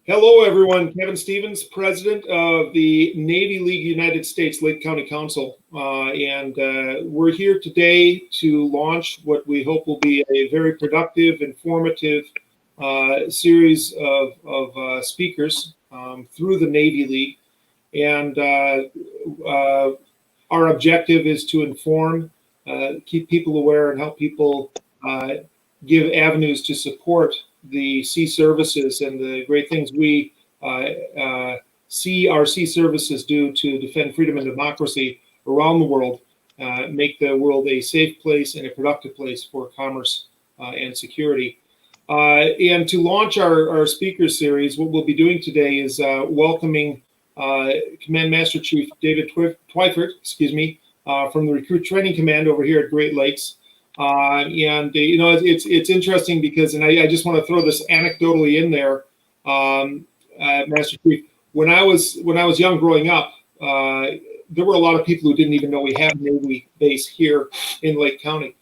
Hello, everyone. Kevin Stevens, president of the Navy League United States Lake County Council. And we're here today to launch what we hope will be a very productive, informative series of speakers through the Navy League. And our objective is to inform, keep people aware, and help people give avenues to support the sea services and the great things we see our sea services do to defend freedom and democracy around the world, make the world a safe place and a productive place for commerce and security. And to launch our speaker series, what we'll be doing today is welcoming Command Master Chief David Twiford, from the Recruit Training Command over here at Great Lakes. It's interesting because, and I just want to throw this anecdotally in there, Master Chief. When I was young, growing up, there were a lot of people who didn't even know we had a Navy base here in Lake County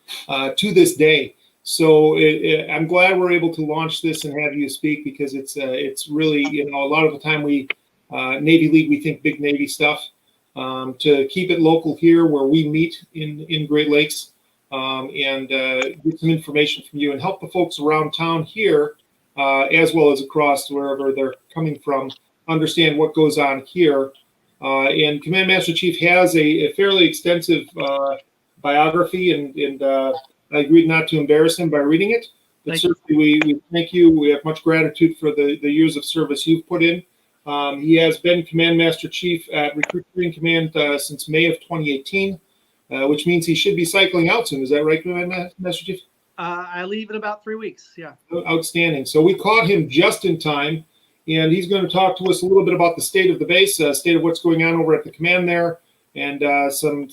to this day. So I'm glad we're able to launch this and have you speak, because it's really, a lot of the time we Navy League, we think big Navy stuff. To keep it local here where we meet in Great Lakes. And get some information from you and help the folks around town here, as well as across wherever they're coming from, understand what goes on here. And Command Master Chief has a fairly extensive biography, and I agreed not to embarrass him by reading it. But certainly we thank you. We have much gratitude for the years of service you've put in. He has been Command Master Chief at Recruit Training Command since May of 2018. Which means he should be cycling out soon. Is that right, Master Chief? I leave in about 3 weeks, yeah. Outstanding. So we caught him just in time, and he's going to talk to us a little bit about the state of the base, state of what's going on over at the command there, and some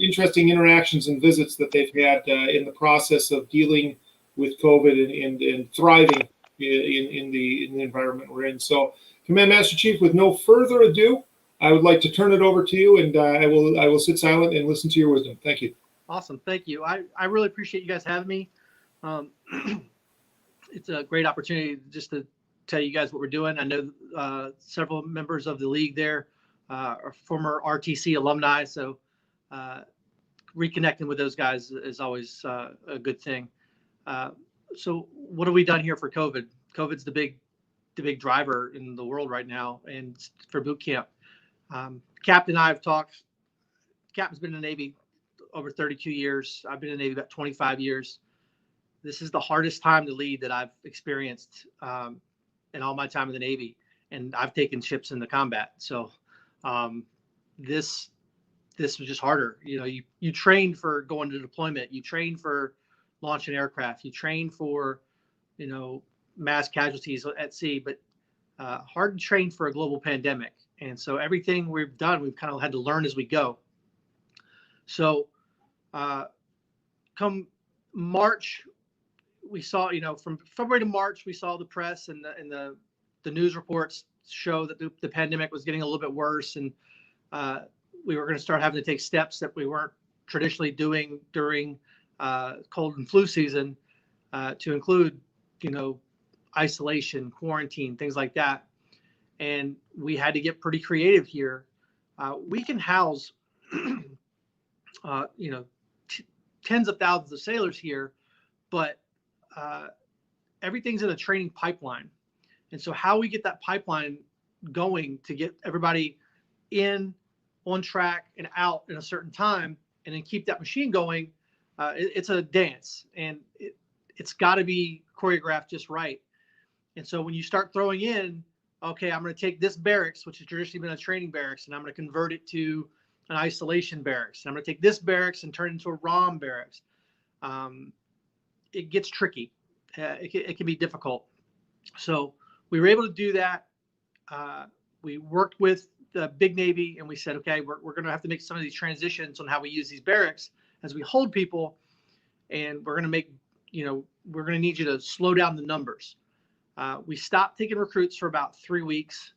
interesting interactions and visits that they've had in the process of dealing with COVID and thriving in the environment we're in. So, Command Master Chief, with no further ado, I would like to turn it over to you, and I will sit silent and listen to your wisdom. Thank you. Awesome. Thank you. I really appreciate you guys having me. It's a great opportunity just to tell you guys what we're doing. I know several members of the league there are former RTC alumni, so reconnecting with those guys is always a good thing. So what have we done here for COVID? COVID's the big driver in the world right now, and for boot camp. Captain and I have talked. Captain's been in the Navy over 32 years. I've been in the Navy about 25 years. This is the hardest time to lead that I've experienced in all my time in the Navy, and I've taken ships into combat. So this was just harder. You train for going to deployment. You train for launching aircraft. You train for mass casualties at sea, but hard to train for a global pandemic. And so everything we've done, we've kind of had to learn as we go. So come March, we saw, from February to March, we saw the press and the news reports show that the pandemic was getting a little bit worse. And we were going to start having to take steps that we weren't traditionally doing during cold and flu season, to include, isolation, quarantine, things like that. And we had to get pretty creative here. We can house, tens of thousands of sailors here, but everything's in a training pipeline. And so how we get that pipeline going to get everybody in, on track, and out in a certain time, and then keep that machine going, it's a dance, and it's got to be choreographed just right. And so when you start throwing in, okay, I'm going to take this barracks, which has traditionally been a training barracks, and I'm going to convert it to an isolation barracks. And I'm going to take this barracks and turn it into a ROM barracks. It gets tricky. It can be difficult. So we were able to do that. We worked with the big Navy, and we said, okay, we're going to have to make some of these transitions on how we use these barracks as we hold people. And we're going to make, we're going to need you to slow down the numbers. We stopped taking recruits for about 3 weeks.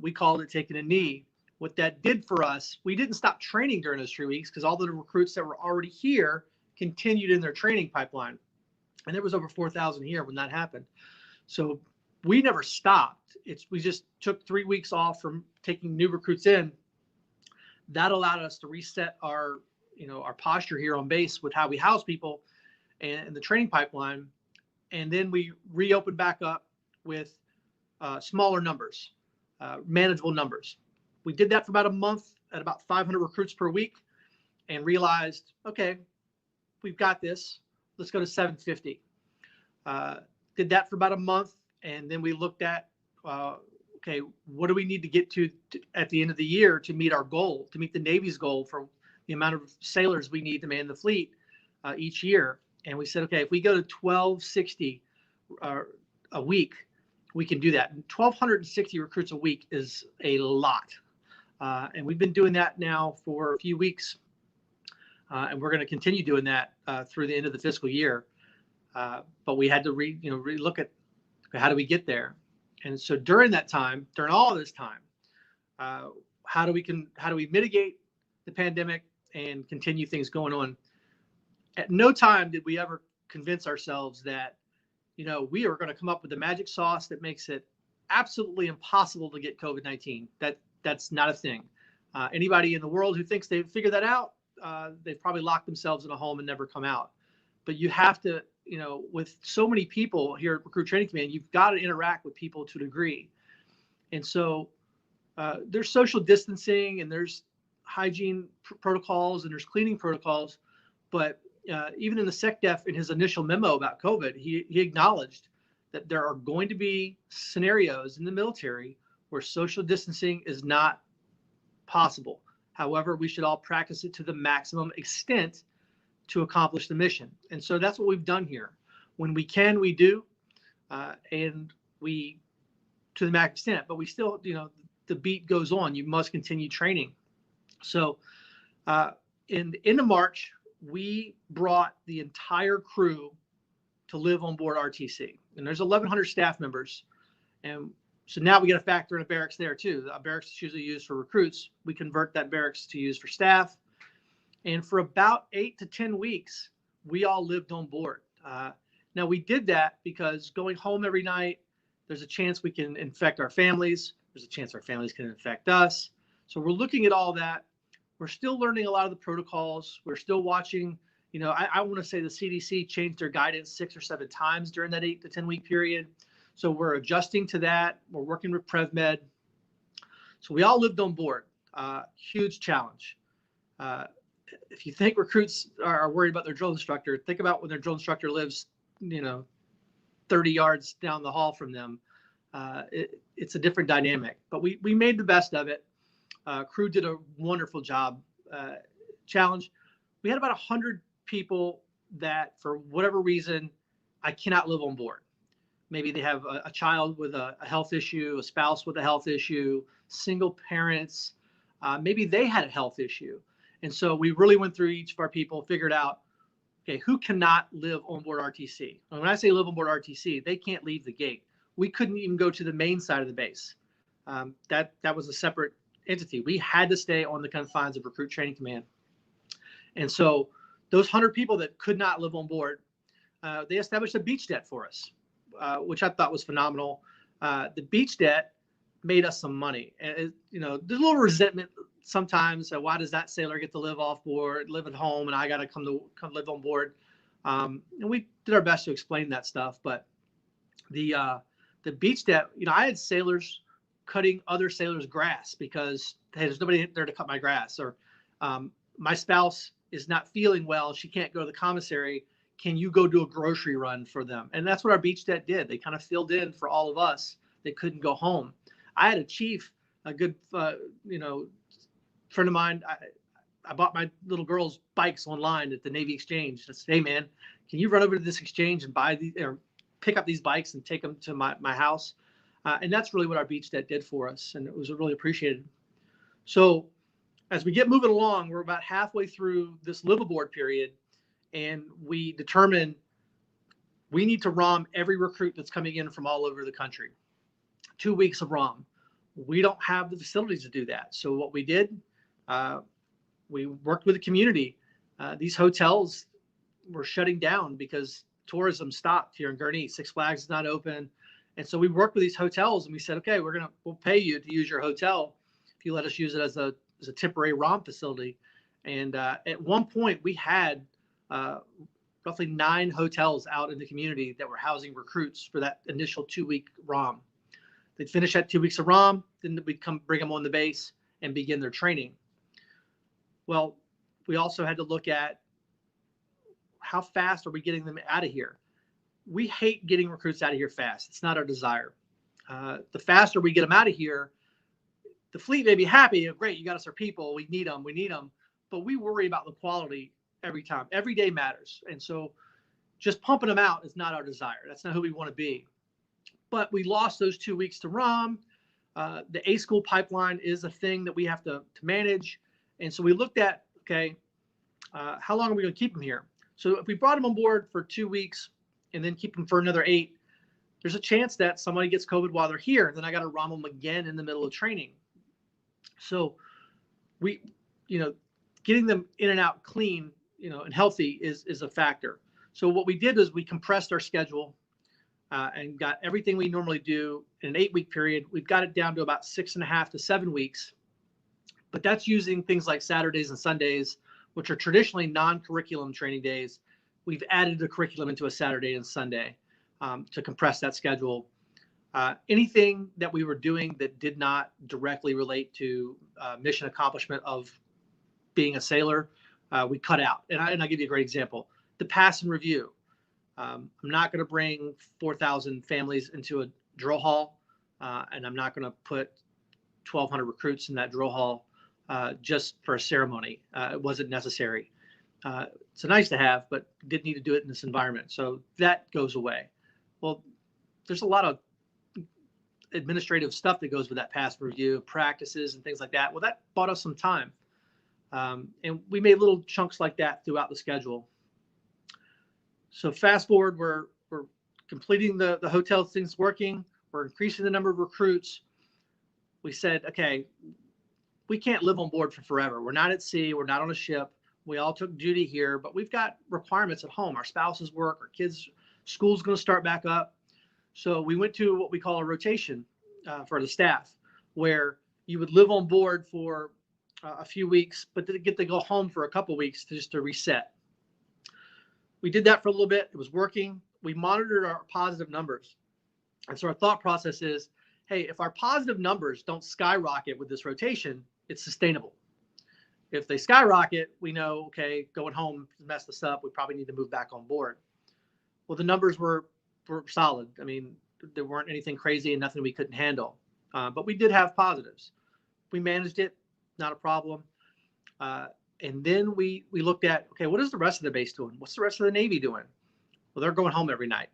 We called it taking a knee. What that did for us, we didn't stop training during those 3 weeks, because all the recruits that were already here continued in their training pipeline. And there was over 4,000 here when that happened. So we never stopped. We just took 3 weeks off from taking new recruits in. That allowed us to reset our posture here on base with how we house people and the training pipeline. And then we reopened back up with smaller numbers, manageable numbers. We did that for about a month at about 500 recruits per week and realized, okay, we've got this. Let's go to 750. Did that for about a month. And then we looked at, okay, what do we need to get to at the end of the year to meet our goal, to meet the Navy's goal for the amount of sailors we need to man the fleet each year. And we said, okay, if we go to 1260 a week, we can do that. And 1,260 recruits a week is a lot. And we've been doing that now for a few weeks. And we're going to continue doing that through the end of the fiscal year. But we had to re-look at how do we get there. And so during all this time, how do we mitigate the pandemic and continue things going on? At no time did we ever convince ourselves that, we are going to come up with the magic sauce that makes it absolutely impossible to get COVID-19. That's not a thing. Anybody in the world who thinks they've figured that out, they've probably locked themselves in a home and never come out. But you have to, with so many people here at Recruit Training Command, you've got to interact with people to a degree. And so there's social distancing and there's hygiene protocols and there's cleaning protocols. But even in the SecDef, in his initial memo about COVID, he acknowledged that there are going to be scenarios in the military where social distancing is not possible. However, we should all practice it to the maximum extent to accomplish the mission. And so that's what we've done here. When we can, we do, and we to the max extent, but we still, the beat goes on. You must continue training. So in the end of March, we brought the entire crew to live on board RTC. And there's 1,100 staff members. And so now we got to factor in a barracks there too. A barracks is usually used for recruits. We convert that barracks to use for staff. And for about 8 to 10 weeks, we all lived on board. Now we did that because going home every night, there's a chance we can infect our families. There's a chance our families can infect us. So we're looking at all that. We're still learning a lot of the protocols. We're still watching, I want to say the CDC changed their guidance 6 or 7 times during that 8 to 10 week period. So we're adjusting to that. We're working with PrevMed. So we all lived on board. Huge challenge. If you think recruits are worried about their drill instructor, think about when their drill instructor lives, 30 yards down the hall from them. It's a different dynamic, but we made the best of it. Crew did a wonderful job. Challenge. We had about 100 people that, for whatever reason, I cannot live on board. Maybe they have a child with a health issue, a spouse with a health issue, single parents. Maybe they had a health issue. And so we really went through each of our people, figured out, okay, who cannot live on board RTC? And when I say live on board RTC, they can't leave the gate. We couldn't even go to the main side of the base. That was a separate entity. We had to stay on the confines of Recruit Training Command. And so those 100 people that could not live on board, they established a beach debt for us, which I thought was phenomenal. The beach debt made us some money. And, there's a little resentment sometimes. Why does that sailor get to live off board, live at home, and I got to come live on board? And we did our best to explain that stuff. But the beach debt, I had sailors cutting other sailors' grass because, hey, there's nobody there to cut my grass. Or my spouse is not feeling well. She can't go to the commissary. Can you go do a grocery run for them? And that's what our beach debt did. They kind of filled in for all of us that couldn't go home. I had a chief, a good, friend of mine. I bought my little girl's bikes online at the Navy Exchange. I said, hey, man, can you run over to this exchange and buy these or pick up these bikes and take them to my house? And that's really what our beach debt did for us. And it was really appreciated. So as we get moving along, we're about halfway through this live aboard period. And we determine we need to ROM every recruit that's coming in from all over the country. 2 weeks of ROM. We don't have the facilities to do that. So what we did, we worked with the community. These hotels were shutting down because tourism stopped here in Gurnee. Six Flags is not open. And so we worked with these hotels and we said, okay, we'll pay you to use your hotel if you let us use it as a temporary ROM facility. And at one point we had roughly 9 hotels out in the community that were housing recruits for that initial 2-week ROM. They'd finish that 2 weeks of ROM, then we'd bring them on the base and begin their training. Well, we also had to look at how fast are we getting them out of here. We hate getting recruits out of here fast. It's not our desire. The faster we get them out of here, the fleet may be happy. Great, you got us our people. We need them. But we worry about the quality every time. Every day matters. And so just pumping them out is not our desire. That's not who we want to be. But we lost those 2 weeks to ROM. The A-school pipeline is a thing that we have to manage. And so we looked at, okay, how long are we going to keep them here? So if we brought them on board for 2 weeks and then keep them for another 8, there's a chance that somebody gets COVID while they're here. And then I got to ROM them again in the middle of training. So we, getting them in and out clean, and healthy is a factor. So what we did is we compressed our schedule and got everything we normally do in an 8-week period. We've got it down to about 6.5 to 7 weeks, but that's using things like Saturdays and Sundays, which are traditionally non-curriculum training days. We've added the curriculum into a Saturday and Sunday to compress that schedule. Anything that we were doing that did not directly relate to mission accomplishment of being a sailor, we cut out. And I'll give you a great example. The pass and review. I'm not going to bring 4,000 families into a drill hall, and I'm not going to put 1,200 recruits in that drill hall just for a ceremony. It wasn't necessary. It's a nice to have, but didn't need to do it in this environment. So that goes away. Well, there's a lot of administrative stuff that goes with that pass review, practices and things like that. Well, that bought us some time. And we made little chunks like that throughout the schedule. So fast forward, we're completing the hotel things working. We're increasing the number of recruits. We said, okay, we can't live on board for forever. We're not at sea. We're not on a ship. We all took duty here, but we've got requirements at home. Our spouses work, our kids' school's going to start back up. So we went to what we call a rotation for the staff, where you would live on board for a few weeks, but then get to go home for a couple weeks just to reset. We did that for a little bit. It was working. We monitored our positive numbers. And so our thought process is, hey, if our positive numbers don't skyrocket with this rotation, it's sustainable. If they skyrocket, we know, okay, going home messed us up. We probably need to move back on board. Well, the numbers were solid. I mean, there weren't anything crazy and nothing we couldn't handle. But we did have positives. We managed it, not a problem. And then we looked at, okay, what is the rest of the base doing? What's the rest of the Navy doing? Well, they're going home every night.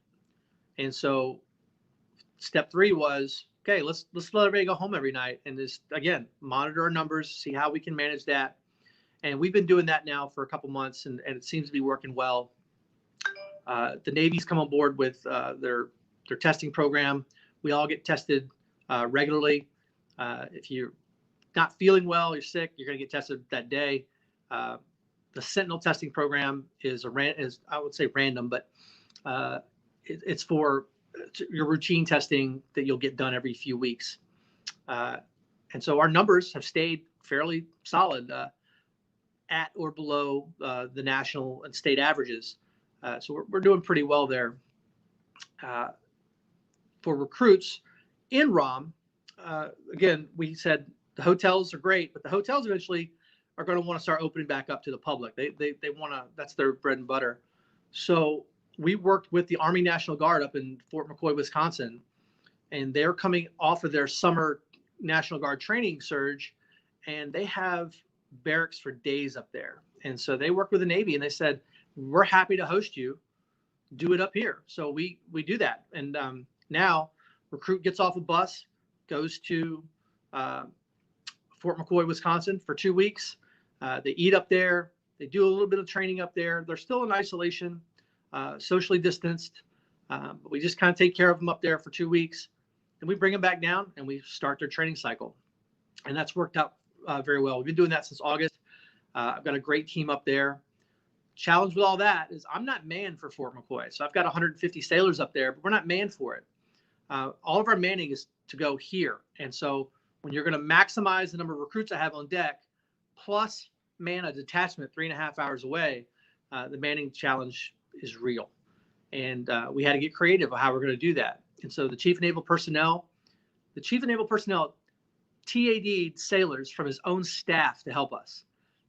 And so step 3 was, okay, let's let everybody go home every night and just, again, monitor our numbers, see how we can manage that. And we've been doing that now for a couple months, and it seems to be working well. The Navy's come on board with their testing program. We all get tested regularly. If you're not feeling well, you're sick, you're going to get tested that day. The Sentinel testing program is I would say random, but it's for your routine testing that you'll get done every few weeks. And so our numbers have stayed fairly solid at or below the national and state averages. So we're doing pretty well there. For recruits in ROM, again, we said the hotels are great, but the hotels eventually are going to want to start opening back up to the public. They want to, that's their bread and butter. So we worked with the Army National Guard up in Fort McCoy, Wisconsin, and they're coming off of their summer National Guard training surge, and they have barracks for days up there. And so they worked with the Navy and they said, we're happy to host you, do it up here. So we do that. And now recruit gets off a bus, goes to Fort McCoy, Wisconsin for 2 weeks. They eat up there. They do a little bit of training up there. They're still in isolation, socially distanced, but we just kind of take care of them up there for 2 weeks. And we bring them back down and we start their training cycle. And that's worked out very well. We've been doing that since August. I've got a great team up there. Challenge with all that is I'm not manned for Fort McCoy. So I've got 150 sailors up there, but we're not manned for it. All of our manning is to go here. And so when you're going to maximize the number of recruits I have on deck, plus man a detachment 3.5 hours away, the manning challenge is real. And we had to get creative on how we're going to do that. And so the chief of naval personnel TAD'd sailors from his own staff to help us.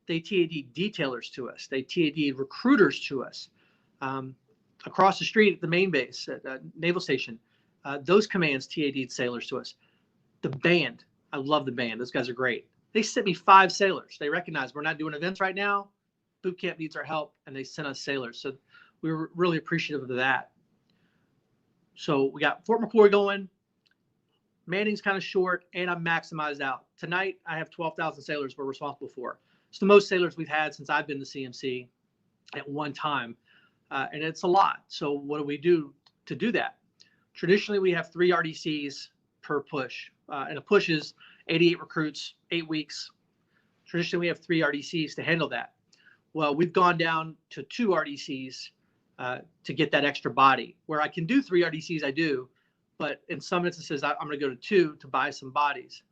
They TAD'd detailers to us. They TAD'd recruiters to us. Across the street at the main base at Naval Station, those commands TAD'd sailors to us. The band, I love the band. Those guys are great. They sent me 5 sailors. They recognize we're not doing events right now. Boot camp needs our help, and they sent us sailors. So we were really appreciative of that. So we got Fort McCoy going. Manning's kind of short, and I'm maximized out. Tonight, I have 12,000 sailors we're responsible for. It's the most sailors we've had since I've been to CMC at one time, and it's a lot. So what do we do to do that? Traditionally, we have 3 RDCs per push, and a push is 88 recruits, 8 weeks. Traditionally, we have 3 RDCs to handle that. Well, we've gone down to 2 RDCs to get that extra body. Where I can do 3 RDCs, I do, but in some instances, I'm going to go to 2 to buy some bodies.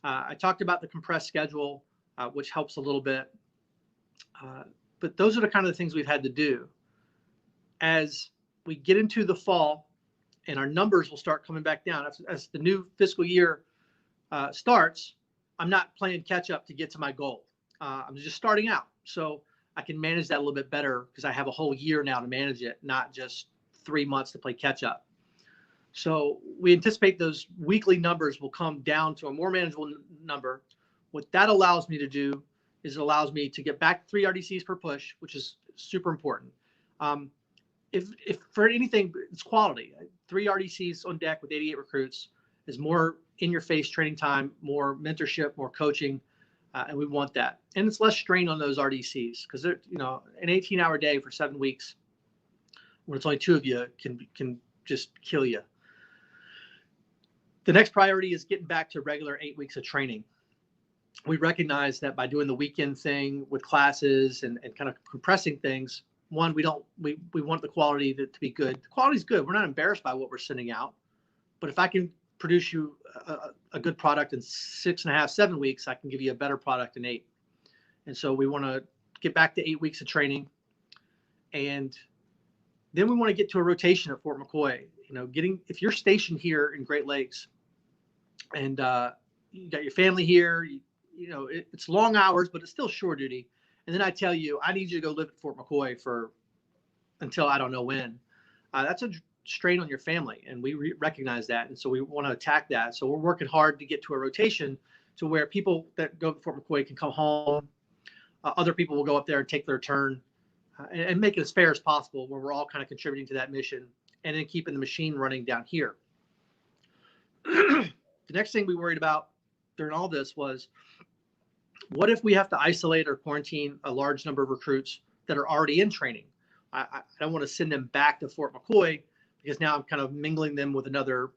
I talked about the compressed schedule, which helps a little bit. But those are the kind of things we've had to do. As we get into the fall, and our numbers will start coming back down. As the new fiscal year starts, I'm not playing catch up to get to my goal. I'm just starting out. So I can manage that a little bit better because I have a whole year now to manage it, not just 3 months to play catch up. So we anticipate those weekly numbers will come down to a more manageable number. What that allows me to do is it allows me to get back 3 RDCs per push, which is super important. If for anything, it's quality. 3 RDCs on deck with 88 recruits is more in-your-face training time, more mentorship, more coaching, and we want that. And it's less strain on those RDCs because they're, an 18-hour day for 7 weeks when it's only 2 of you can just kill you. The next priority is getting back to regular 8 weeks of training. We recognize that by doing the weekend thing with classes and kind of compressing things, one, we want the quality to be good. The quality is good. We're not embarrassed by what we're sending out. But if I can produce you a good product in 6.5, 7 weeks, I can give you a better product in 8. And so we want to get back to 8 weeks of training. And then we want to get to a rotation at Fort McCoy. If you're stationed here in Great Lakes and you got your family here, it's long hours, but it's still shore duty. And then I tell you, I need you to go live at Fort McCoy until I don't know when. That's a strain on your family, and we recognize that, and so we want to attack that. So we're working hard to get to a rotation to where people that go to Fort McCoy can come home. Other people will go up there and take their turn, and make it as fair as possible, where we're all kind of contributing to that mission, and then keeping the machine running down here. The next thing we worried about during all this was, what if we have to isolate or quarantine a large number of recruits that are already in training? I don't want to send them back to Fort McCoy because now I'm kind of mingling them with another,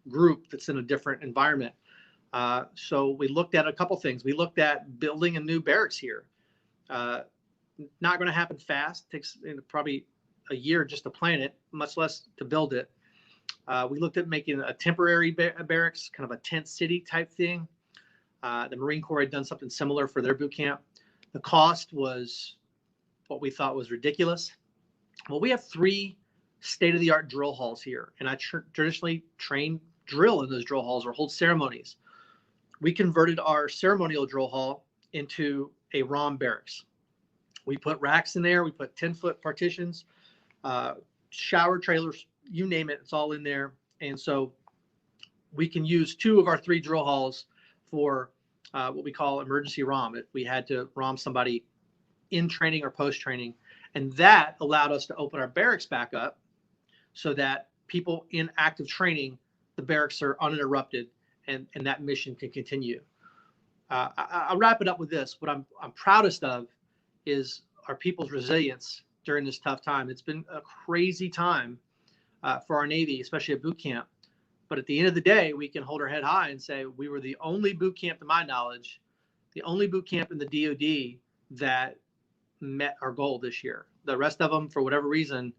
group that's in a different environment. So we looked at a couple things. We looked at building a new barracks here. Not going to happen fast. Takes probably a year just to plan it, much less to build it. We looked at making a temporary barracks, kind of a tent city type thing. The Marine Corps had done something similar for their boot camp. The cost was what we thought was ridiculous. Well, we have 3 state-of-the-art drill halls here, and I traditionally drill in those drill halls or hold ceremonies. We converted our ceremonial drill hall into a ROM barracks. We put racks in there. We put 10-foot partitions, shower trailers, you name it, it's all in there. And so we can use 2 of our 3 drill halls for what we call emergency ROM. We had to ROM somebody in training or post-training. And that allowed us to open our barracks back up so that people in active training, the barracks are uninterrupted and that mission can continue. I'll wrap it up with this. What I'm proudest of is our people's resilience during this tough time. It's been a crazy time for our Navy, especially at boot camp. But at the end of the day, we can hold our head high and say we were the only boot camp, to my knowledge, the only boot camp in the DoD that met our goal this year. The rest of them, for whatever reason,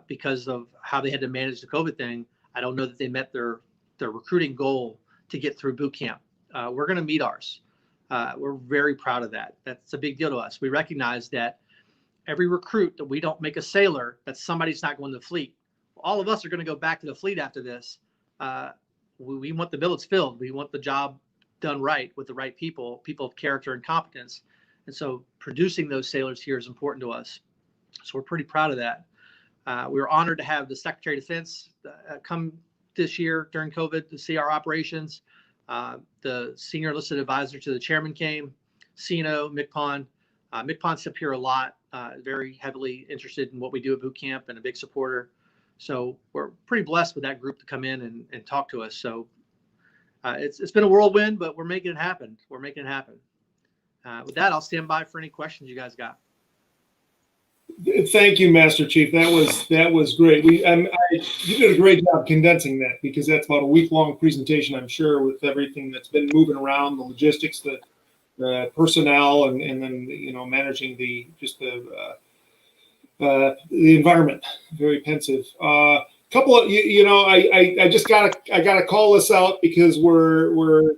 because of how they had to manage the COVID thing, I don't know that they met their recruiting goal to get through boot camp. We're going to meet ours. We're very proud of that. That's a big deal to us. We recognize that every recruit that we don't make a sailor, that somebody's not going to the fleet. All of us are going to go back to the fleet after this. We want the billets filled. We want the job done right with the right people of character and competence. And so producing those sailors here is important to us. So we're pretty proud of that. We were honored to have the Secretary of Defense come this year during COVID to see our operations. The senior enlisted advisor to the chairman came, Sino, McPon. McPon's up here a lot, very heavily interested in what we do at boot camp and a big supporter. So we're pretty blessed with that group to come in and talk to us. So it's been a whirlwind, but we're making it happen. We're making it happen. With that, I'll stand by for any questions you guys got. Thank you, Master Chief. That was great. You did a great job condensing that, because that's about a week-long presentation, I'm sure, with everything that's been moving around, the logistics, the personnel, and then managing the environment. Very pensive. Couple of I gotta call this out because we're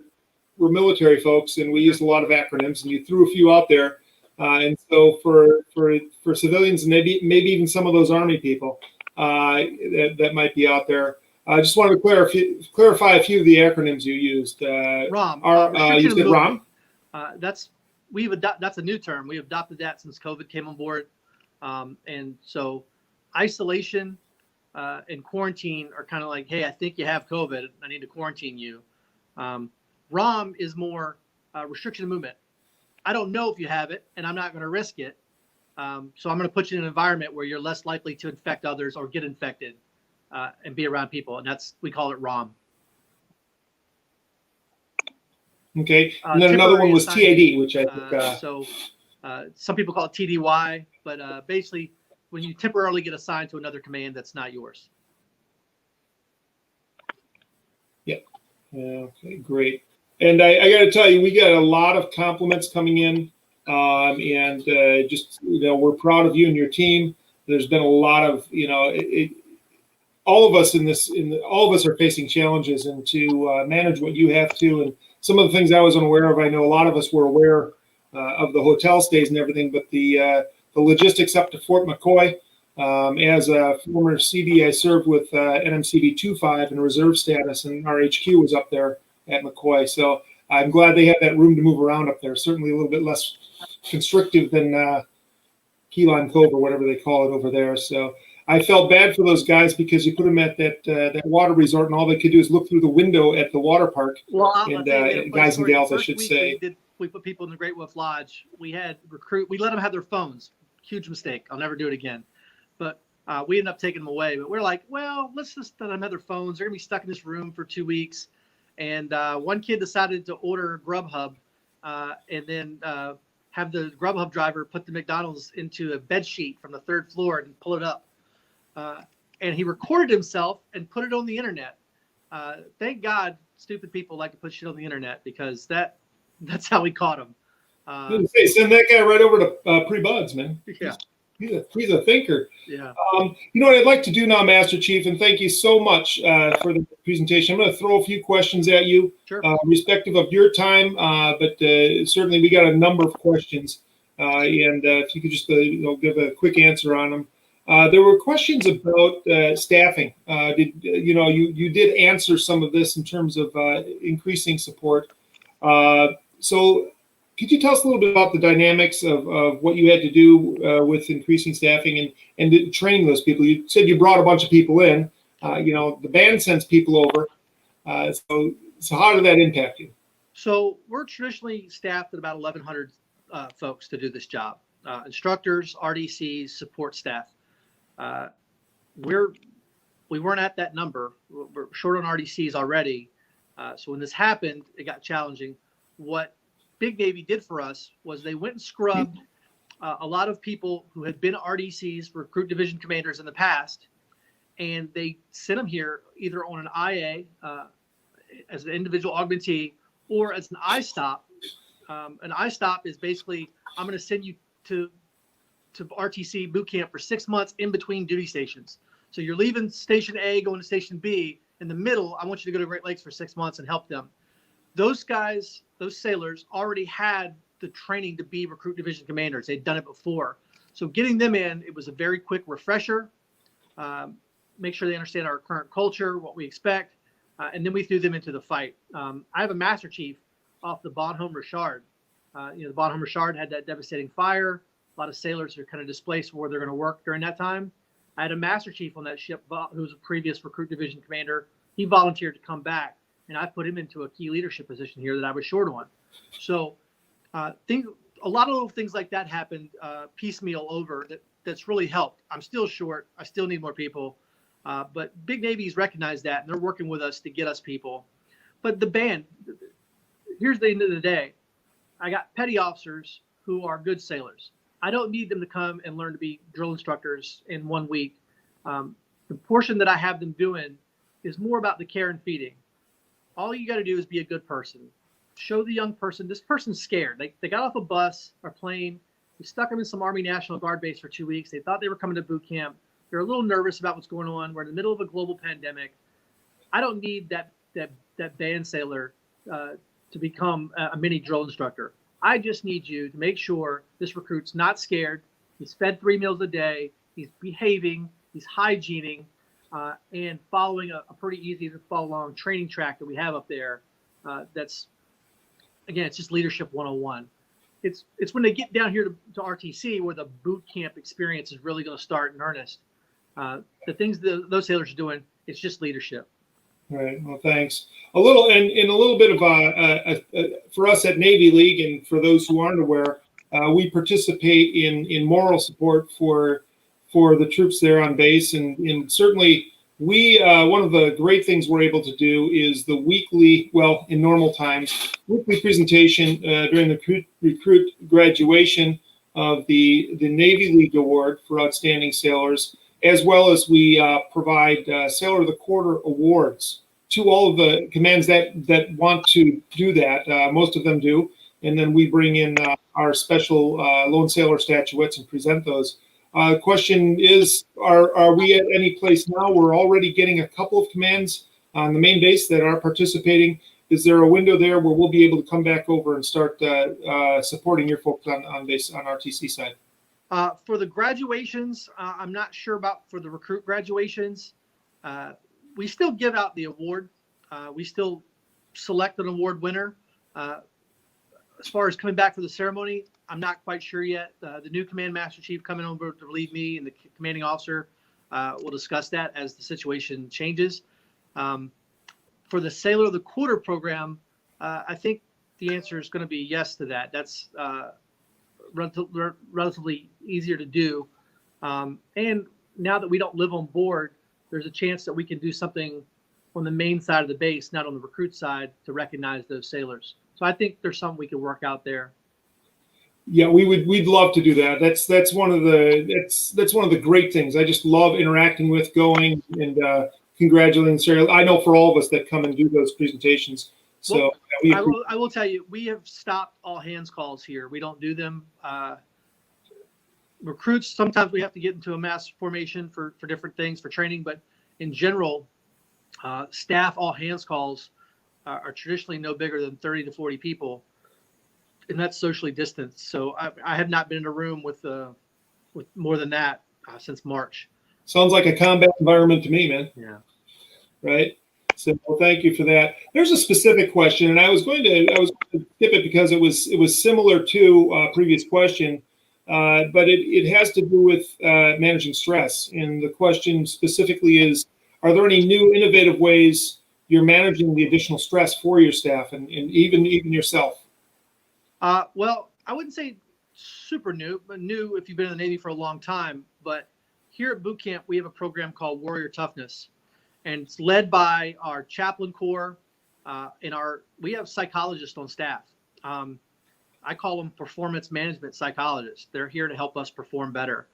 military folks and we use a lot of acronyms, and you threw a few out there. And so for civilians and maybe even some of those Army people that might be out there, I just wanted to clarify a few of the acronyms you used. ROM. You said ROM? That's a new term. We adopted that since COVID came on board. And so isolation and quarantine are kind of like, hey, I think you have COVID. I need to quarantine you. ROM is more restriction of movement. I don't know if you have it, and I'm not going to risk it. So I'm going to put you in an environment where you're less likely to infect others or get infected and be around people. And we call it ROM. Okay. And then another one was TAD, which I think. So some people call it TDY, but basically when you temporarily get assigned to another command that's not yours. Yeah. Okay, great. And I got to tell you, we got a lot of compliments coming in, and we're proud of you and your team. There's been a lot of, all of us all of us are facing challenges, and to manage what you have to, and some of the things I was unaware of. I know a lot of us were aware of the hotel stays and everything, but the logistics up to Fort McCoy. As a former CD, I served with NMCB Twiford in reserve status, and our HQ was up there at McCoy. So I'm glad they had that room to move around up there. Certainly a little bit less constrictive than Key Lime Cove or whatever they call it over there. So I felt bad for those guys because you put them at that water resort, and all they could do is look through the window at the water park. Well, guys and gals, I should say. We put people in the Great Wolf Lodge. We let them have their phones. Huge mistake. I'll never do it again. But we ended up taking them away. But we're like, well, let's just let them have their phones. They're going to be stuck in this room for 2 weeks. And one kid decided to order Grubhub and then have the Grubhub driver put the McDonald's into a bed sheet from the 3rd floor and pull it up. And he recorded himself and put it on the internet. Thank God stupid people like to put shit on the internet, because that's how we caught him. Send that guy right over to Pre-Buds, man. Yeah. He's a thinker. Yeah. You know what I'd like to do now, Master Chief, and thank you so much for the presentation. I'm going to throw a few questions at you, sure. Respective of your time, but certainly we got a number of questions, and if you could just give a quick answer on them. There were questions about staffing. You did answer some of this in terms of increasing support. So could you tell us a little bit about the dynamics of what you had to do with increasing staffing and training those people? You said you brought a bunch of people in. The band sends people over. So how did that impact you? So we're traditionally staffed at about 1,100 folks to do this job. Instructors, RDCs, support staff. We weren't at that number. We're short on RDCs already. So when this happened, it got challenging. What Big Navy did for us was they went and scrubbed a lot of people who had been RDCs, recruit division commanders in the past, and they sent them here either on an IA as an individual augmentee or as an I-stop. An I-stop is basically, I'm going to send you to RTC boot camp for 6 months in between duty stations. So you're leaving Station A, going to Station B. In the middle, I want you to go to Great Lakes for 6 months and help them. Those guys, those sailors already had the training to be recruit division commanders. They'd done it before. So getting them in, it was a very quick refresher. Make sure they understand our current culture, what we expect, and then we threw them into the fight. I have a Master Chief off the Bonhomme Richard. The Bonhomme Richard had that devastating fire. A lot of sailors are kind of displaced from where they're going to work during that time. I had a Master Chief on that ship who was a previous recruit division commander. He volunteered to come back, and I put him into a key leadership position here that I was short on. So a lot of little things like that happened piecemeal over that's really helped. I'm still short. I still need more people. But Big Navy's recognized that, and they're working with us to get us people. But the band, here's the end of the day. I got petty officers who are good sailors. I don't need them to come and learn to be drill instructors in 1 week. The portion that I have them doing is more about the care and feeding. All you got to do is be a good person. Show the young person, this person's scared. They got off a bus or plane. We stuck them in some Army National Guard base for 2 weeks. They thought they were coming to boot camp. They're a little nervous about what's going on. We're in the middle of a global pandemic. I don't need that band sailor to become a mini drill instructor. I just need you to make sure this recruit's not scared. He's fed 3 meals a day. He's behaving. He's hygiening and following a pretty easy to follow along training track that we have up there. That's, again, it's just leadership 101. It's when they get down here to RTC where the boot camp experience is really going to start in earnest. The things that those sailors are doing, it's just leadership. All right. Well, thanks. A little bit of for us at Navy League, and for those who aren't aware, we participate in moral support for the troops there on base, and certainly we one of the great things we're able to do is the weekly, well, in normal times, weekly presentation during the recruit graduation of the Navy League Award for Outstanding Sailors, as well as we provide Sailor of the Quarter awards to all of the commands that want to do that. Most of them do. And then we bring in our special Lone Sailor statuettes and present those. The question is, are we at any place now? We're already getting a couple of commands on the main base that are participating. Is there a window there where we'll be able to come back over and start supporting your folks on base on RTC side? For the graduations, I'm not sure about for the recruit graduations. We still give out the award. We still select an award winner. As far as coming back for the ceremony, I'm not quite sure yet. The new command master chief coming over to relieve me and the commanding officer will discuss that as the situation changes. For the Sailor of the Quarter program, I think the answer is going to be yes to that. That's relatively easier to do. And now that we don't live on board, there's a chance that we can do something on the main side of the base, not on the recruit side, to recognize those sailors. So I think there's something we can work out there. Yeah, we'd love to do that. That's one of the great things. I just love interacting with, going and congratulating Sarah. I know for all of us that come and do those presentations. So well, I will tell you, we have stopped all hands calls here. We don't do them. Recruits, sometimes we have to get into a mass formation for different things, for training, but in general, staff all hands calls are traditionally no bigger than 30 to 40 people, and that's socially distanced. So I have not been in a room with more than that since March. Sounds like a combat environment to me, man. Yeah. Right. So well, thank you for that. There's a specific question, and I was going to skip it because it was similar to a previous question, but it has to do with managing stress. And the question specifically is, are there any new innovative ways you're managing the additional stress for your staff and even yourself? Well, I wouldn't say super new, but new if you've been in the Navy for a long time. But here at boot camp, we have a program called Warrior Toughness, and it's led by our chaplain corps. We have psychologists on staff. I call them performance management psychologists. They're here to help us perform better.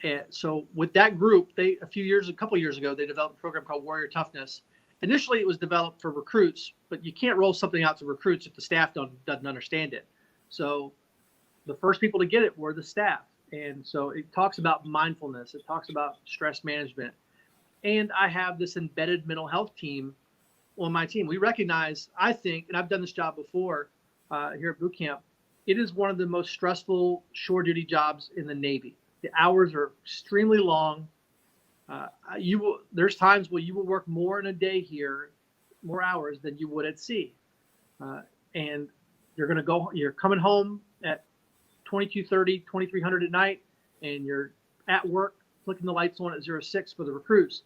And so with that group, a couple of years ago, they developed a program called Warrior Toughness. Initially, it was developed for recruits, but you can't roll something out to recruits if the staff doesn't understand it. So the first people to get it were the staff. And so it talks about mindfulness. It talks about stress management. and I have this embedded mental health team on my team. We recognize, I think, and I've done this job before here at boot camp, it is one of the most stressful shore duty jobs in the Navy. The hours are extremely long. There's times where you will work more in a day here, more hours than you would at sea. And you're coming home at 22:30, 2300 at night, and you're at work flicking the lights on at 06 for the recruits.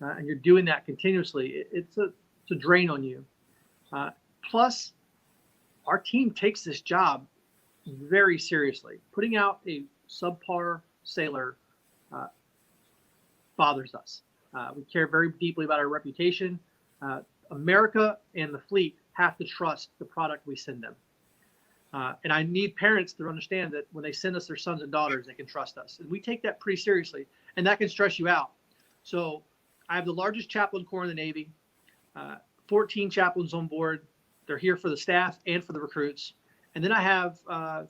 And you're doing that continuously. It's a drain on you. Plus, our team takes this job very seriously. Putting out a subpar sailor bothers us. We care very deeply about our reputation. America and the fleet have to trust the product we send them. And I need parents to understand that when they send us their sons and daughters, they can trust us. And we take that pretty seriously, and that can stress you out. So I have the largest chaplain corps in the Navy, 14 chaplains on board. They're here for the staff and for the recruits. And then I have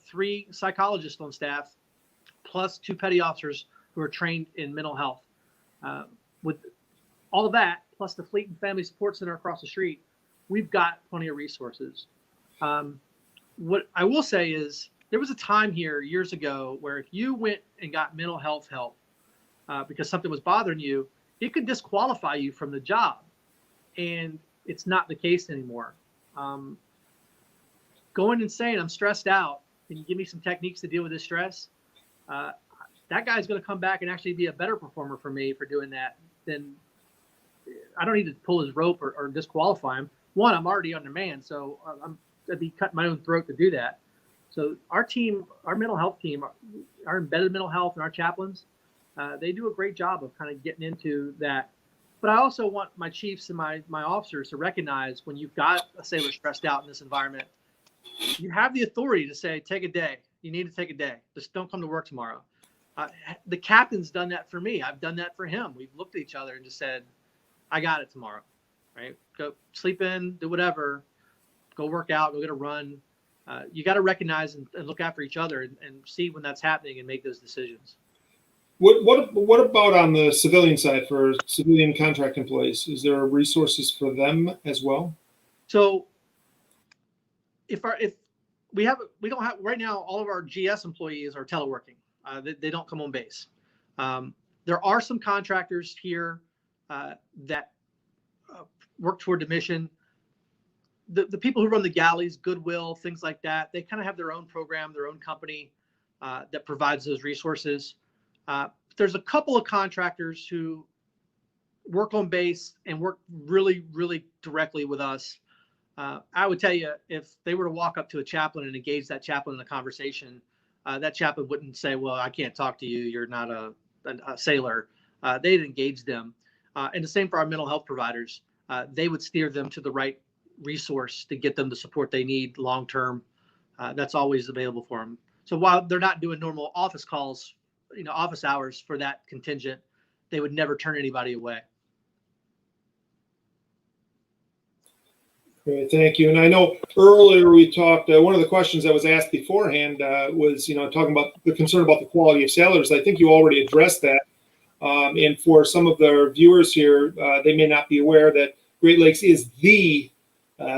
3 psychologists on staff, plus 2 petty officers who are trained in mental health. With all of that, plus the Fleet and Family Support Center across the street, we've got plenty of resources. What I will say is there was a time here years ago where if you went and got mental health help because something was bothering you, it could disqualify you from the job. And it's not the case anymore. Going and saying, I'm stressed out, can you give me some techniques to deal with this stress? That guy's going to come back and actually be a better performer for me for doing that. Then I don't need to pull his rope or disqualify him. One, I'm already undermanned, so I'd be cutting my own throat to do that. So our team, our mental health team, our embedded mental health and our chaplains, they do a great job of kind of getting into that. But I also want my chiefs and my officers to recognize when you've got a sailor stressed out in this environment, you have the authority to say, take a day. You need to take a day. Just don't come to work tomorrow. The captain's done that for me. I've done that for him. We've looked at each other and just said, I got it tomorrow, right? Go sleep in, do whatever, go work out, go get a run. You got to recognize and look after each other and see when that's happening and make those decisions. What about on the civilian side for civilian contract employees? Is there resources for them as well? So if we don't have right now, all of our GS employees are teleworking. They don't come on base. There are some contractors here that work toward the mission. The people who run the galleys, Goodwill, things like that, they kind of have their own program, their own company that provides those resources. There's a couple of contractors who work on base and work really, really directly with us. I would tell you, if they were to walk up to a chaplain and engage that chaplain in a conversation, that chaplain wouldn't say, well, I can't talk to you. You're not a sailor. They'd engage them. And the same for our mental health providers. They would steer them to the right resource to get them the support they need long-term. That's always available for them. So while they're not doing normal office calls, office hours for that contingent, they would never turn anybody away. Great, thank you. And I know earlier we talked, one of the questions that was asked beforehand was, talking about the concern about the quality of sailors. I think you already addressed that. And for some of the viewers here, they may not be aware that Great Lakes is the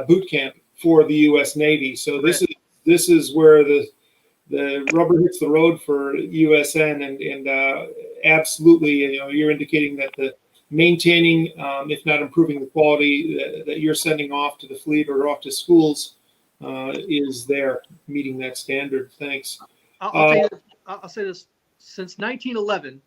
boot camp for the U.S. Navy. So this is where the rubber hits the road for USN, and absolutely, you're indicating that the maintaining, if not improving the quality that you're sending off to the fleet or off to schools is there, meeting that standard. Thanks. I'll say this. Since 1911,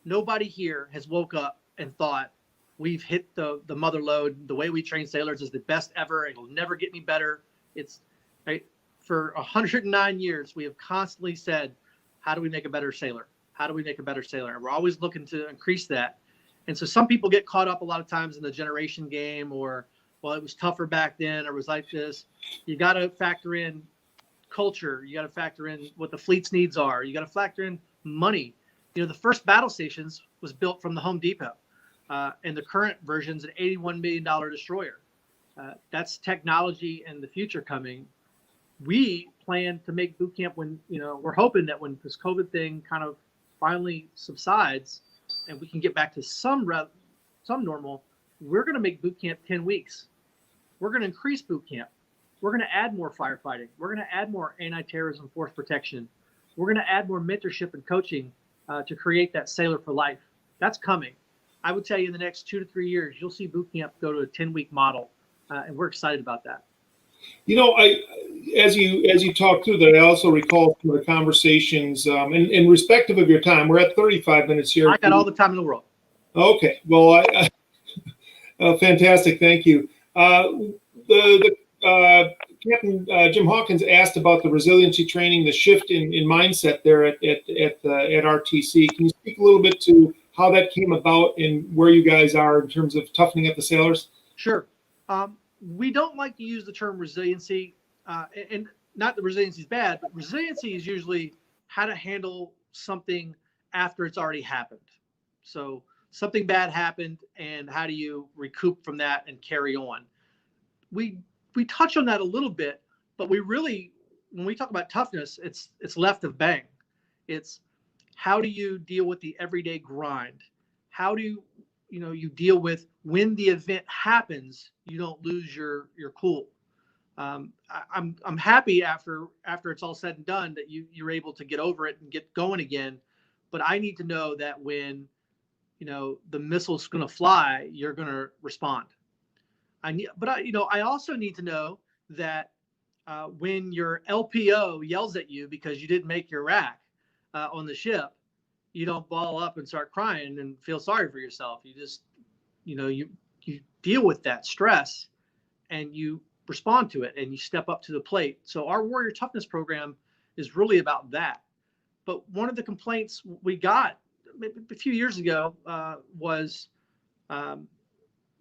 nobody here has woke up and thought we've hit the mother load. The way we train sailors is the best ever. It'll never get any better. It's right. For 109 years, we have constantly said, how do we make a better sailor? How do we make a better sailor? And we're always looking to increase that. And so some people get caught up a lot of times in the generation game, or, well, it was tougher back then, or it was like this. You got to factor in culture. You got to factor in what the fleet's needs are. You got to factor in money. The first battle stations was built from the Home Depot, and the current version's an $81 million destroyer. That's technology and the future coming. We plan to make boot camp when, we're hoping that when this COVID thing kind of finally subsides and we can get back to some some normal, we're going to make boot camp 10 weeks. We're going to increase boot camp. We're going to add more firefighting. We're going to add more anti-terrorism force protection. We're going to add more mentorship and coaching to create that sailor for life. That's coming. I would tell you in the next 2 to 3 years, you'll see boot camp go to a 10-week model, and we're excited about that. You know, as you talk through that, I also recall some of the conversations, and respective of your time, we're at 35 minutes here. I got all the time in the world. Okay, well, fantastic, thank you. Captain Jim Hawkins asked about the resiliency training, the shift in mindset there at RTC. Can you speak a little bit to how that came about and where you guys are in terms of toughening up the sailors? Sure. We don't like to use the term resiliency, and not that resiliency is bad, but resiliency is usually how to handle something after it's already happened. So something bad happened, and how do you recoup from that and carry on? We touch on that a little bit, but we really, when we talk about toughness, it's left of bang. It's how do you deal with the everyday grind? How do you deal with when the event happens, you don't lose your cool. I'm happy after it's all said and done that you're able to get over it and get going again. But I need to know that when the missile's going to fly, you're going to respond. I also need to know that when your LPO yells at you because you didn't make your rack on the ship, you don't ball up and start crying and feel sorry for yourself. You just, you deal with that stress and you respond to it and you step up to the plate. So our Warrior Toughness program is really about that. But one of the complaints we got a few years ago was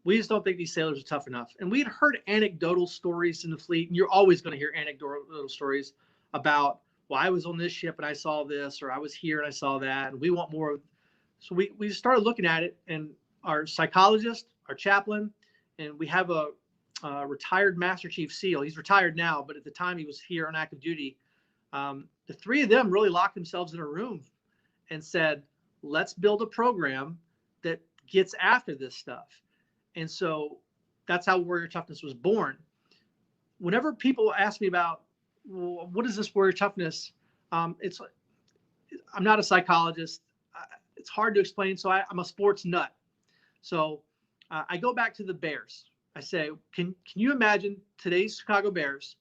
we just don't think these sailors are tough enough. And we had heard anecdotal stories in the fleet, and you're always going to hear anecdotal stories about, well, I was on this ship and I saw this, or I was here and I saw that, and we want more. So we started looking at it, and our psychologist, our chaplain, and we have a retired Master Chief SEAL. He's retired now, but at the time he was here on active duty. The three of them really locked themselves in a room and said, let's build a program that gets after this stuff. And so that's how Warrior Toughness was born. Whenever people ask me about, well, what is this Warrior Toughness? I'm not a psychologist. It's hard to explain. So I'm a sports nut. So I go back to the Bears. I say, can you imagine today's Chicago Bears?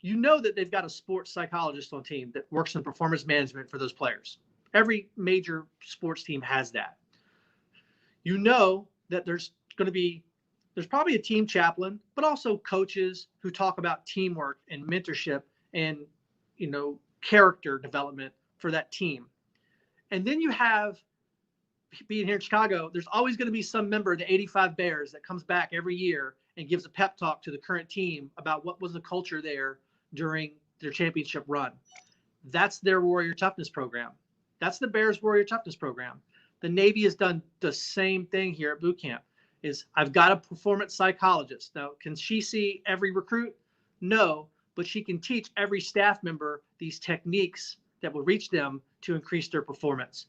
You know that they've got a sports psychologist on team that works in performance management for those players. Every major sports team has that. You know that there's probably a team chaplain, but also coaches who talk about teamwork and mentorship and, character development for that team. And then you have, being here in Chicago, there's always going to be some member of the 85 Bears that comes back every year and gives a pep talk to the current team about what was the culture there during their championship run. That's their Warrior Toughness program. That's the Bears Warrior Toughness program. The Navy has done the same thing here at boot camp. I've got a performance psychologist. Now, can she see every recruit? No, but she can teach every staff member these techniques that will reach them to increase their performance.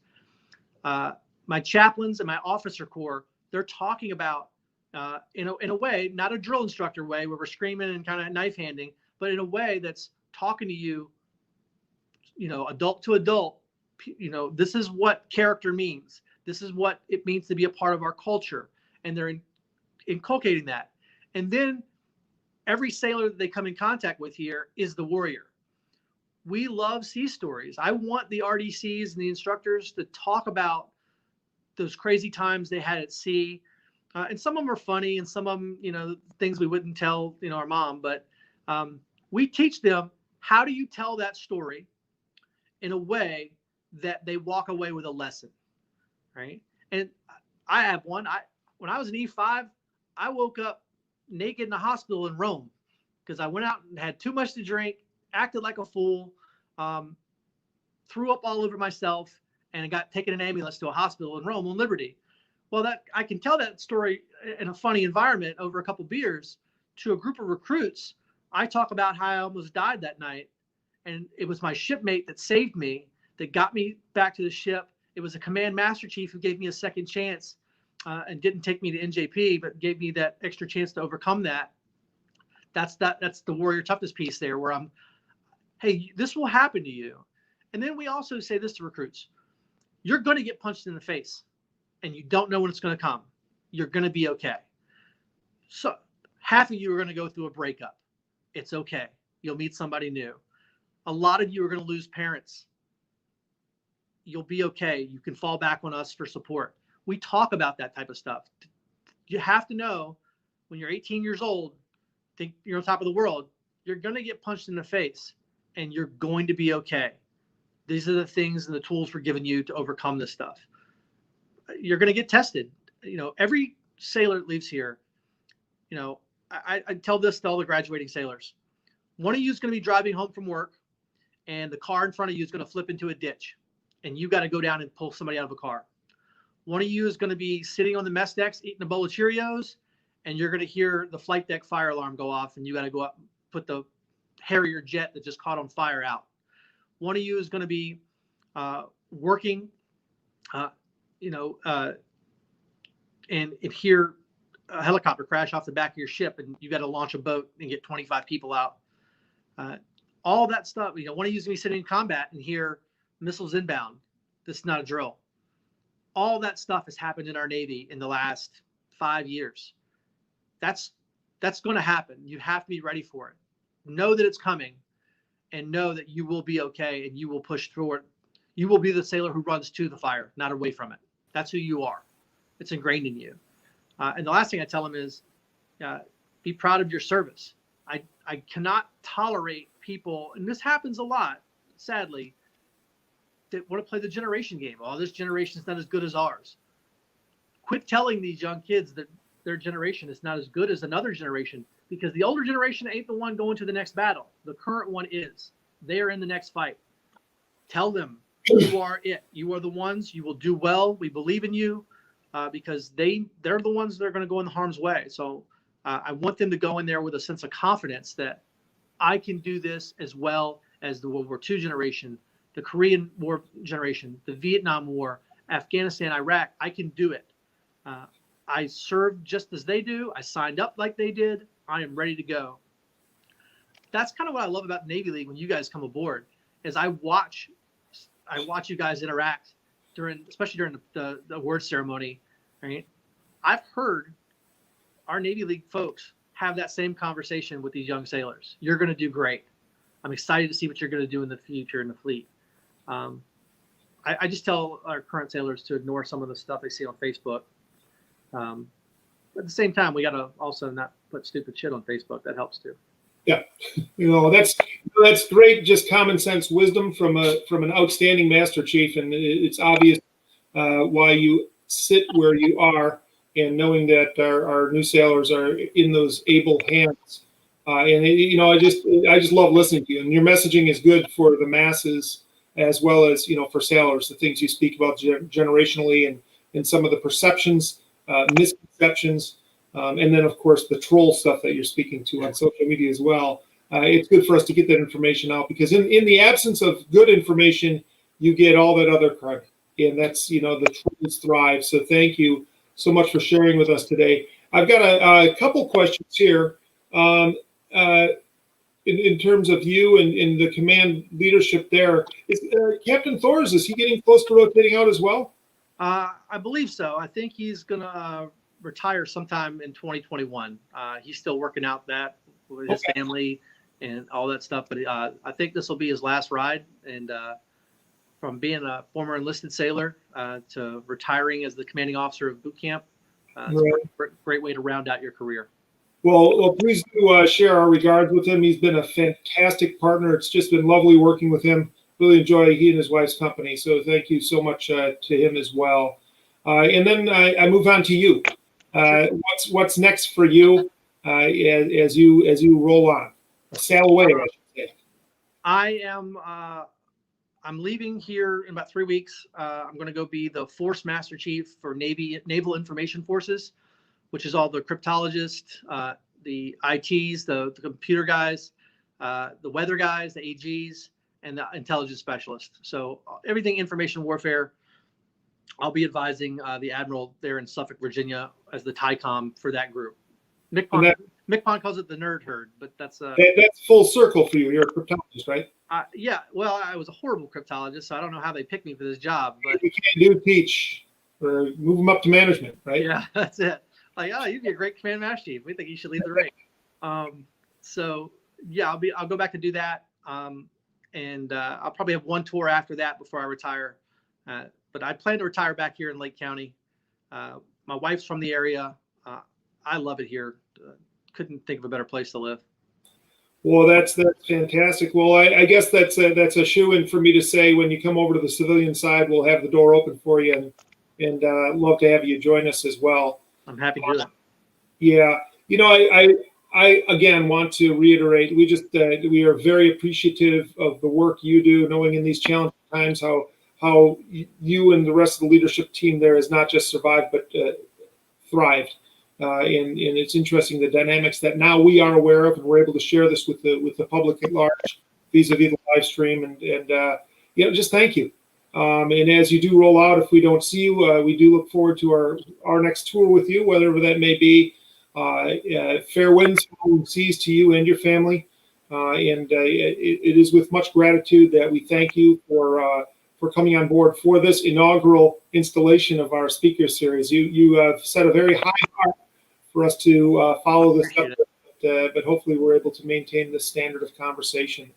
My chaplains and my officer corps, they're talking about, in a way, not a drill instructor way where we're screaming and kind of knife handing, but in a way that's talking to you, adult to adult. This is what character means. This is what it means to be a part of our culture. And they're inculcating that. And then every sailor that they come in contact with here is the warrior. We love sea stories. I want the RDCs and the instructors to talk about those crazy times they had at sea. And some of them are funny, and some of them, things we wouldn't tell, our mom. But we teach them, how do you tell that story in a way that they walk away with a lesson, right? And I have one. When I was an E5, I woke up naked in the hospital in Rome because I went out and had too much to drink, acted like a fool, threw up all over myself, and got taken in an ambulance to a hospital in Rome on Liberty. Well, I can tell that story in a funny environment over a couple beers to a group of recruits. I talk about how I almost died that night, and it was my shipmate that saved me, that got me back to the ship. It was a command master chief who gave me a second chance. and didn't take me to NJP, but gave me that extra chance to overcome that. That's the warrior toughness piece there, where hey, this will happen to you. And then we also say this to recruits: you're going to get punched in the face, and you don't know when it's going to come. You're going to be okay. So half of you are going to go through a breakup. It's okay. You'll meet somebody new. A lot of you are going to lose parents. You'll be okay. You can fall back on us for support. We talk about that type of stuff. You have to know, when you're 18 years old, think you're on top of the world, you're going to get punched in the face, and you're going to be okay. These are the things and the tools we're giving you to overcome this stuff. You're going to get tested. Every sailor that leaves here, I tell this to all the graduating sailors. One of you is going to be driving home from work, and the car in front of you is going to flip into a ditch, and you got to go down and pull somebody out of a car. One of you is going to be sitting on the mess decks eating a bowl of Cheerios, and you're going to hear the flight deck fire alarm go off, and you got to go up and put the Harrier jet that just caught on fire out. One of you is going to be working, and hear a helicopter crash off the back of your ship, and you got to launch a boat and get 25 people out. All that stuff. One of you is going to be sitting in combat and hear missiles inbound. This is not a drill. All that stuff has happened in our Navy in the last 5 years. That's going to happen. You have to be ready for it. Know that it's coming, and know that you will be okay, and you will push through it. You will be the sailor who runs to the fire, not away from it. That's who you are. It's ingrained in you. And the last thing I tell them is, be proud of your service. I cannot tolerate people, and this happens a lot, sadly, that want to play the generation game. Oh, this generation is not as good as ours. Quit telling these young kids that their generation is not as good as another generation, because the older generation ain't the one going to the next battle. The current one is. They are in the next fight. Tell them you are it. You are the ones. You will do well. We believe in you, because they're the ones that are going to go in the harm's way. So I want them to go in there with a sense of confidence that I can do this as well as the World War II generation, the Korean War generation, the Vietnam War, Afghanistan, Iraq. I can do it. I served just as they do. I signed up like they did. I am ready to go. That's kind of what I love about Navy League when you guys come aboard, is I watch you guys interact especially during the award ceremony. Right? I've heard our Navy League folks have that same conversation with these young sailors. You're going to do great. I'm excited to see what you're going to do in the future in the fleet. I just tell our current sailors to ignore some of the stuff they see on Facebook. At the same time, we got to also not put stupid shit on Facebook. That helps too. Yeah, that's great. Just common sense wisdom from an outstanding Master Chief, and it's obvious why you sit where you are, and knowing that our new sailors are in those able hands. I just love listening to you, and your messaging is good for the masses as well as for sailors. The things you speak about generationally, and some of the perceptions, misconceptions. And then, of course, the troll stuff that you're speaking to on social media as well. It's good for us to get that information out, because in the absence of good information, you get all that other crud. And that's, the trolls thrive. So thank you so much for sharing with us today. I've got a couple questions here in terms of you and the command leadership there. Captain Thors, is he getting close to rotating out as well? I believe so. I think he's going to retire sometime in 2021. He's still working out that with his family and all that stuff. But I think this will be his last ride. And from being a former enlisted sailor to retiring as the commanding officer of boot camp, it's a great way to round out your career. Well, please do share our regards with him. He's been a fantastic partner. It's just been lovely working with him. Really enjoy he and his wife's company. So thank you so much to him as well. And then I move on to you. What's next for you as you roll on, sail away, I should say? I am. I'm leaving here in about 3 weeks. I'm going to go be the Force Master Chief for Naval Information Forces, which is all the cryptologists, the ITs, the computer guys, the weather guys, the AGs, and the intelligence specialists. So everything information warfare. I'll be advising the admiral there in Suffolk, Virginia, as the TICOM for that group. Mick Pond calls it the nerd herd, but that's full circle for you. You're a cryptologist, right? Yeah. Well, I was a horrible cryptologist, so I don't know how they picked me for this job. But you can't teach or move them up to management, right? Yeah, that's it. Like, oh, you'd be a great command master chief. We think you should lead the rank. So yeah, I'll go back and do that. And I'll probably have one tour after that before I retire. But I plan to retire back here in Lake County. My wife's from the area. I love it here. Couldn't think of a better place to live. Well, that's fantastic. Well, I guess that's a shoe-in for me to say when you come over to the civilian side, we'll have the door open for you, and love to have you join us as well. I'm happy to do that. Yeah, I again want to reiterate, we are very appreciative of the work you do, knowing in these challenging times how you and the rest of the leadership team there has not just survived but thrived. And it's interesting the dynamics that now we are aware of, and we're able to share this with the public at large vis-a-vis the live stream. And just thank you. And as you do roll out, if we don't see you, we do look forward to our next tour with you, whatever that may be. Fair winds, following seas to you and your family. It is with much gratitude that we thank you for coming on board for this inaugural installation of our speaker series. You have set a very high bar for us to follow this up, but hopefully we're able to maintain this standard of conversation.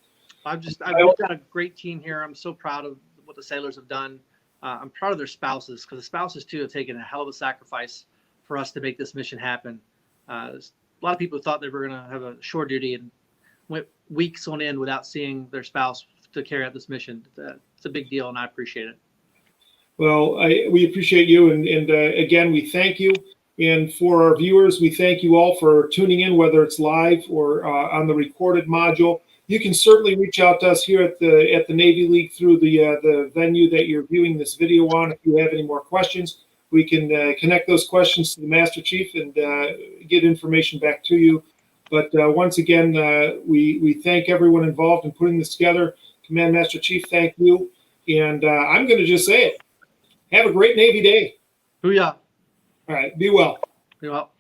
I've got a great team here. I'm so proud of what the sailors have done. I'm proud of their spouses, because the spouses too have taken a hell of a sacrifice for us to make this mission happen. There's a lot of people who thought they were going to have a shore duty and went weeks on end without seeing their spouse to carry out this mission. It's a big deal, and I appreciate it. Well, we appreciate you, and again, we thank you. And for our viewers, we thank you all for tuning in, whether it's live or on the recorded module. You can certainly reach out to us here at the Navy League through the venue that you're viewing this video on. If you have any more questions, we can connect those questions to the Master Chief and get information back to you. But once again, we thank everyone involved in putting this together. Command Master Chief, thank you. And I'm going to just say it. Have a great Navy day. Booyah. All right. Be well. Be well.